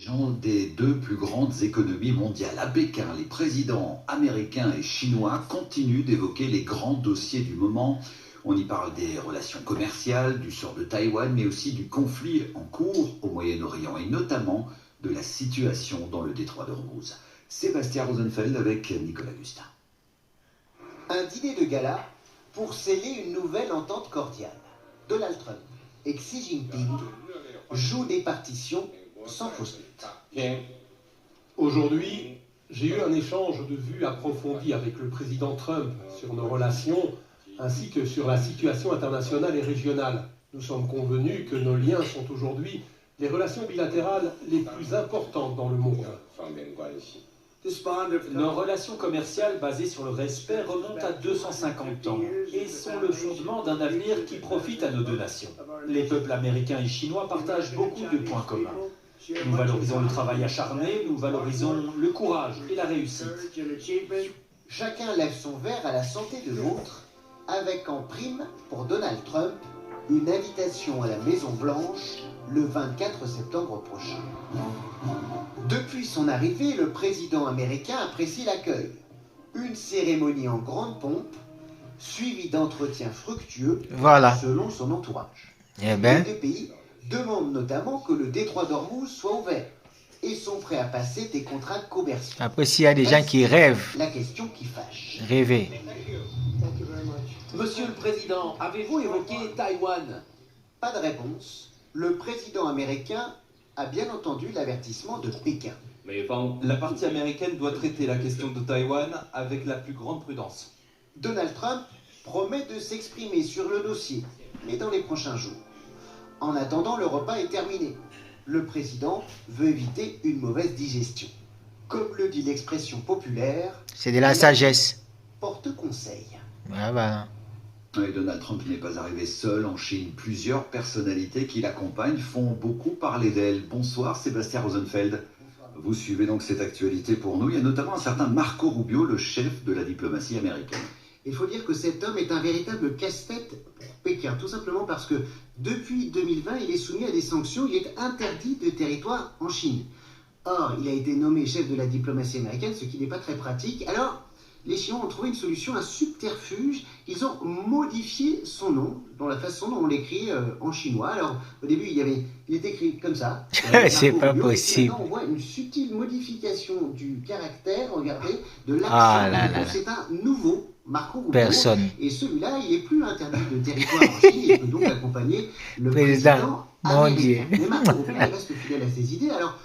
Dirigeants des deux plus grandes économies mondiales. À Pékin, les présidents américains et chinois continuent d'évoquer les grands dossiers du moment. On y parle des relations commerciales, du sort de Taïwan, mais aussi du conflit en cours au Moyen-Orient et notamment de la situation dans le détroit d'Ormuz. Sébastien Rosenfeld avec Nicolas Gustin. Un dîner de gala pour sceller une nouvelle entente cordiale. Donald Trump et Xi Jinping jouent des partitions sans fausse note. Aujourd'hui, j'ai eu un échange de vues approfondi avec le président Trump sur nos relations ainsi que sur la situation internationale et régionale. Nous sommes convenus que nos liens sont aujourd'hui les relations bilatérales les plus importantes dans le monde. Nos relations commerciales basées sur le respect remontent à 250 ans et sont le fondement d'un avenir qui profite à nos deux nations. Les peuples américains et chinois partagent beaucoup de points communs. Nous valorisons le travail acharné, nous valorisons le courage et la réussite. Chacun lève son verre à la santé de l'autre, avec en prime, pour Donald Trump, une invitation à la Maison-Blanche le 24 septembre prochain. Depuis son arrivée, le président américain apprécie l'accueil. Une cérémonie en grande pompe, suivie d'entretiens fructueux selon son entourage. Eh ben. Les deux pays demandent notamment que le détroit d'Ormuz soit ouvert et sont prêts à passer des contrats commerciaux. Après, s'il y a des gens qui rêvent, la question qui fâche. rêver. Monsieur le Président, avez-vous évoqué Taïwan? Pas de réponse. Le président américain a bien entendu l'avertissement de Pékin. Mais la partie américaine doit traiter la question de Taïwan avec la plus grande prudence. Donald Trump promet de s'exprimer sur le dossier, mais dans les prochains jours. En attendant, le repas est terminé. Le président veut éviter une mauvaise digestion. Comme le dit l'expression populaire, C'est de la sagesse. porte conseil. Voilà. Et Donald Trump n'est pas arrivé seul en Chine. Plusieurs personnalités qui l'accompagnent font beaucoup parler d'elle. Bonsoir Sébastien Rosenfeld. Vous suivez donc cette actualité pour nous. Il y a notamment un certain Marco Rubio, le chef de la diplomatie américaine. Il faut dire que cet homme est un véritable casse-tête pour Pékin, tout simplement parce que depuis 2020, il est soumis à des sanctions, il est interdit de territoire en Chine. Or, il a été nommé chef de la diplomatie américaine, ce qui n'est pas très pratique. Alors, les Chinois ont trouvé une solution, un subterfuge. Ils ont modifié son nom, dans la façon dont on l'écrit en chinois. Alors, au début, il est écrit comme ça. C'est pas possible. Maintenant, on voit une subtile modification du caractère, regardez, de l'accent. Ah là là là. C'est un nouveau Marco Rubio. Personne. Et celui-là, il n'est plus interdit de territoire en Chine. Il peut donc accompagner le président Mon Dieu. américain. Mais Marco Rubio, il reste fidèle à ses idées. Alors,